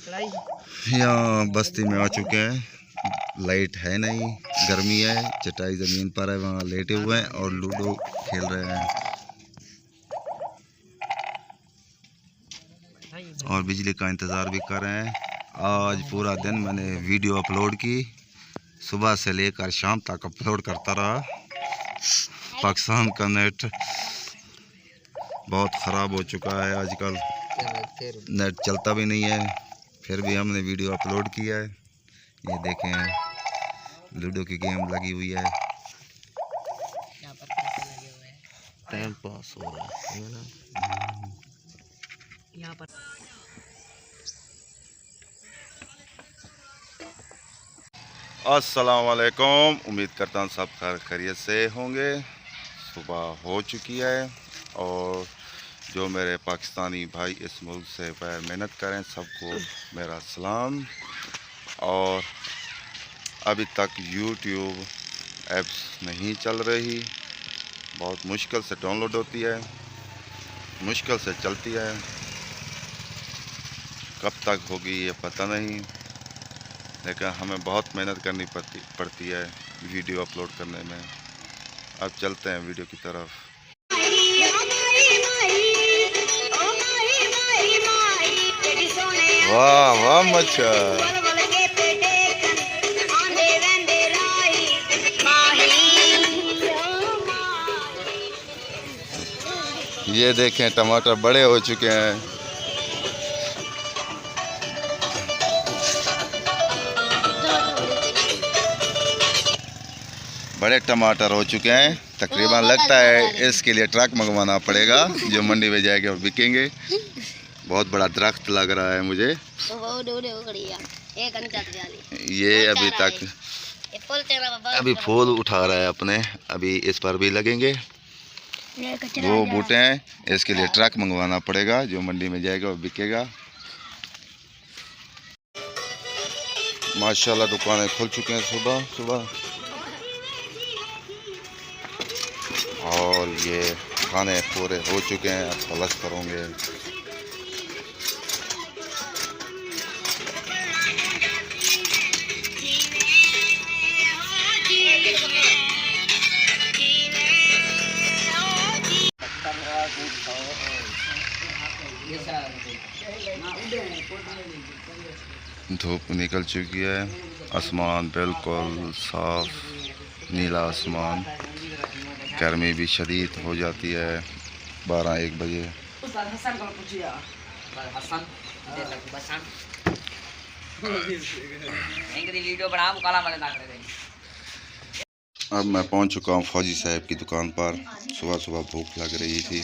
यहाँ बस्ती में आ चुके हैं। लाइट है नहीं, गर्मी है। चटाई ज़मीन पर है, वहाँ लेटे हुए हैं और लूडो खेल रहे हैं और बिजली का इंतज़ार भी कर रहे हैं। आज पूरा दिन मैंने वीडियो अपलोड की, सुबह से लेकर शाम तक अपलोड करता रहा। पाकिस्तान का नेट बहुत ख़राब हो चुका है, आजकल नेट चलता भी नहीं है, फिर भी हमने वीडियो अपलोड किया है। ये देखें, लूडो की गेम लगी हुई है, यहाँ पर पैसे लगे हुए हैं, टाइम पास हो रहा है ना। यहाँ पर अस्सलाम वालेकुम, उम्मीद करता हूँ सब खैरियत से होंगे। सुबह हो चुकी है और जो मेरे पाकिस्तानी भाई इस मुल्क से बगैर मेहनत करें, सबको मेरा सलाम। और अभी तक यूट्यूब ऐप्स नहीं चल रही, बहुत मुश्किल से डाउनलोड होती है, मुश्किल से चलती है। कब तक होगी ये पता नहीं, लेकिन हमें बहुत मेहनत करनी पड़ती है वीडियो अपलोड करने में। अब चलते हैं वीडियो की तरफ। वाह वाह मच्छा, ये देखें टमाटर बड़े हो चुके हैं। बड़े टमाटर हो चुके हैं तकरीबन। लगता है इसके लिए ट्रक मंगवाना पड़ेगा जो मंडी में जाएंगे और बिकेंगे। बहुत बड़ा दरख्त लग रहा है मुझे। ये अभी फूल उठा रहा है अपने, अभी इस पर भी लगेंगे। वो बूटे हैं, इसके लिए ट्रक मंगवाना पड़ेगा जो मंडी में जाएगा और बिकेगा। माशाल्लाह दुकानें खुल चुके हैं सुबह सुबह। और ये खाने पूरे हो चुके हैं, अब फ्लश करोगे। धूप निकल चुकी है, आसमान बिल्कुल साफ नीला आसमान। गर्मी भी शदीद हो जाती है 12-1 बजे। अब मैं पहुंच चुका हूं फौजी साहब की दुकान पर। सुबह सुबह भूख लग रही थी,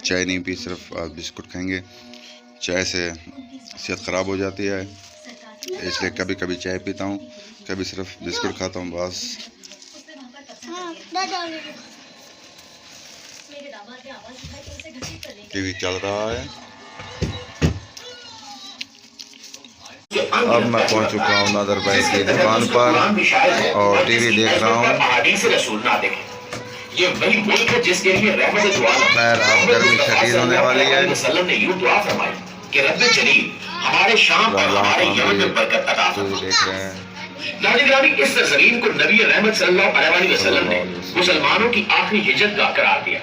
चाय नहीं पी, सिर्फ बिस्कुट खाएंगे। चाय से सेहत ख़राब हो जाती है, इसलिए कभी कभी चाय पीता हूँ, कभी सिर्फ बिस्कुट खाता हूँ बस। टीवी चल रहा है। अब मैं पहुंच चुका हूँ नादर भाई की दुकान पर और टीवी देख रहा हूँ। ये वही मुल्क है जिसके लिए रहमत दुआ खैर अब गर्मी शदीद होने वाली है। ने यूं दुआ फरमाई कि रब्बे जलील हमारे शाम और हमारे यमन में बरकत अता फरमा। देख रहे हैं नाज़रीन, इस ज़मीन को नबी रहमत सल्लल्लाहु अलैहि वसल्लम ने मुसलमानों की आखिरी हिजरत गाह करार दिया।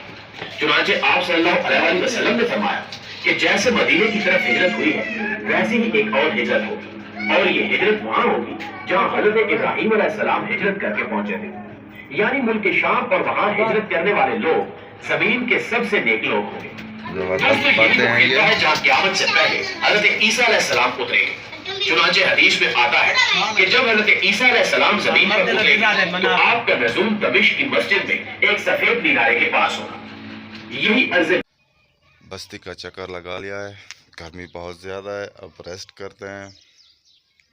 चुनांचे आप सल्लल्लाहु अलैहि वसल्लम ने फरमाया कि जैसे मदीने की तरफ हिजरत हुई है, वैसे ही एक और हिजरत होगी, और ये हिजरत वहां होगी जहां हज़रत इब्राहीम अलैहिस्सलाम हिजरत करके पहुंचे थे, यानी मुल्क शाम। और वहाँ हिजरत करने वाले लोग जमीन के सबसे नेक लोग होंगे। दोस्तों ये है जहाँ क़यामत से पहले हज़रत ईसा अलैहिस्सलाम उतरेंगे। चुनांचे हदीस में आता है कि जब हज़रत ईसा अलैहिस्सलाम जमीन पर उतरेंगे तो आपका नज़ूल दमिश्क की मस्जिद में एक सफेद मीनारे के पास होगा। यही अर्ज़ बस्ती का चक्कर लगा लिया है, गर्मी बहुत ज़्यादा है। अब रेस्ट करते हैं,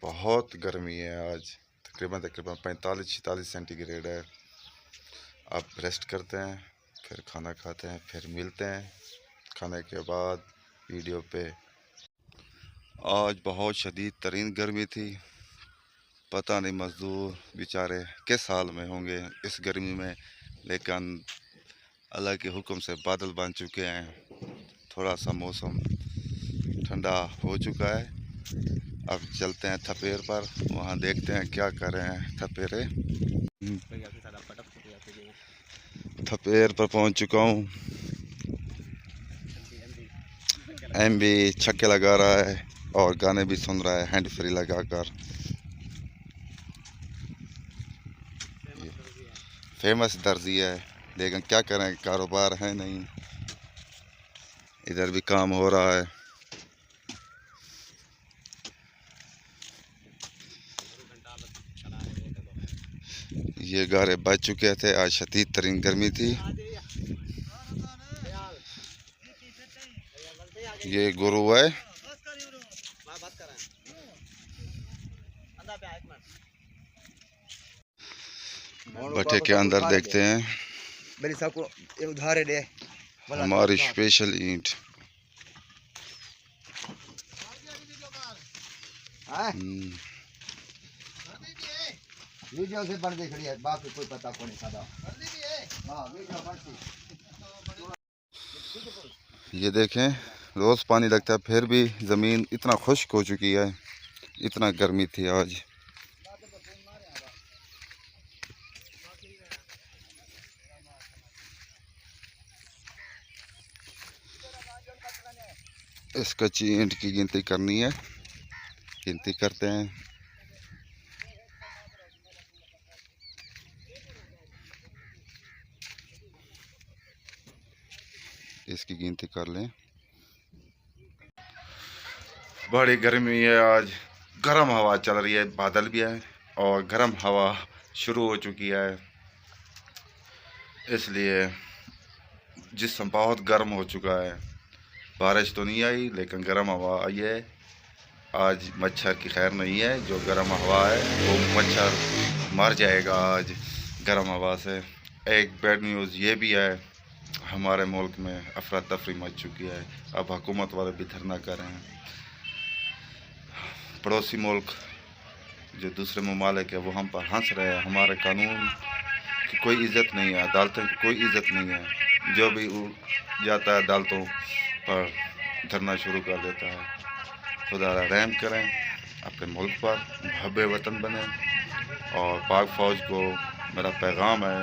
बहुत गर्मी है आज, तकरीबन 45-46 सेंटीग्रेड है। अब रेस्ट करते हैं, फिर खाना खाते हैं, फिर मिलते हैं खाने के बाद वीडियो पे। आज बहुत शदीद तरीन गर्मी थी, पता नहीं मज़दूर बेचारे किस हाल में होंगे इस गर्मी में, लेकिन अल्लाह के हुक्म से बादल बन चुके हैं, थोड़ा सा मौसम ठंडा हो चुका है। अब चलते हैं थपेर पर, वहाँ देखते हैं क्या कर रहे हैं थपेरे। थपेर पर पहुँच चुका हूँ। एम भी छक्के लगा रहा है और गाने भी सुन रहा है हैंड फ्री लगाकर। फेमस दर्जी है, लेकिन क्या करें, कारोबार है नहीं। इधर भी काम हो रहा है। ये गारे बच चुके थे, आज शदीद तरीन गर्मी थी। ये गुरु है, भट्टे के अंदर देखते हैं हमारी स्पेशल ईंट। वीडियो से बन खड़ी है, बाकी कोई पता को नहीं खाता। हाँ, वीडियो बनती। ये देखें, रोज़ पानी लगता है फिर भी ज़मीन इतना खुश्क हो चुकी है, इतना गर्मी थी आज। इस कच्ची ईंट की गिनती करनी है, गिनती करते हैं। इसकी गिनती कर लें। बड़ी गर्मी है आज, गर्म हवा चल रही है, बादल भी है और गर्म हवा शुरू हो चुकी है। इसलिए जिस्म बहुत गर्म हो चुका है। बारिश तो नहीं आई लेकिन गर्म हवा आई है। आज मच्छर की खैर नहीं है, जो गर्म हवा है वो मच्छर मर जाएगा आज गर्म हवा से। एक बैड न्यूज़ ये भी है, हमारे मुल्क में अफरा तफरी मच चुकी है। अब हुकूमत वाले भी धरना कर रहे हैं। पड़ोसी मुल्क जो दूसरे ममालिक है वो हम पर हंस रहे हैं। हमारे कानून की कोई इज़्ज़त नहीं है, अदालतों की कोई इज़्ज़त नहीं है। जो भी जाता है अदालतों पर धरना शुरू कर देता है। खुदा रहम करें अपने मुल्क पर, मुहब्बे वतन बने। और पाक फ़ौज को मेरा पैगाम है,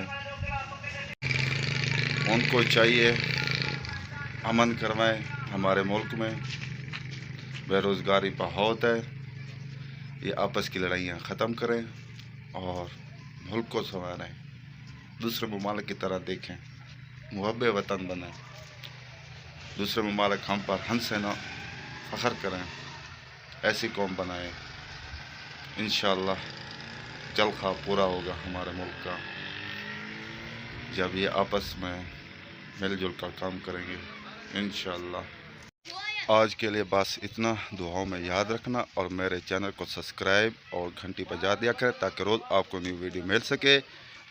उनको चाहिए अमन करवाएं हमारे मुल्क में। बेरोज़गारी बहुत है, ये आपस की लड़ाइयाँ ख़त्म करें और मुल्क को संवारें। दूसरे ममालिक की तरह देखें, मुहब्बे वतन बने। दूसरे ममालिक हम पर हंसे ना, फ़ख्र करें। ऐसी कौम बनाएं। इंशाअल्लाह जल ख्वाब पूरा होगा हमारे मुल्क का, जब ये आपस में मिलजुल कर काम करेंगे इंशाअल्लाह। आज के लिए बस इतना। दुआओं में याद रखना और मेरे चैनल को सब्सक्राइब और घंटी बजा दिया करें ताकि रोज़ आपको न्यू वीडियो मिल सके।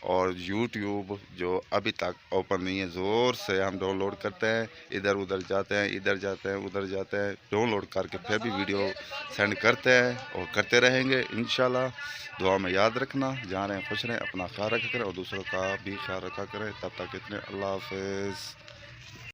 और यूट्यूब जो अभी तक ओपन नहीं है, ज़ोर से हम डाउनलोड करते हैं, इधर उधर जाते हैं, इधर जाते हैं, उधर जाते हैं, डाउनलोड करके फिर भी वीडियो सेंड करते हैं और करते रहेंगे इंशाल्लाह। दुआ में याद रखना, जहाँ रहें खुश रहें, अपना ख्याल रखा करें और दूसरों का भी ख्याल रखा करें। तब तक इतने, अल्लाह हाफ़िज़।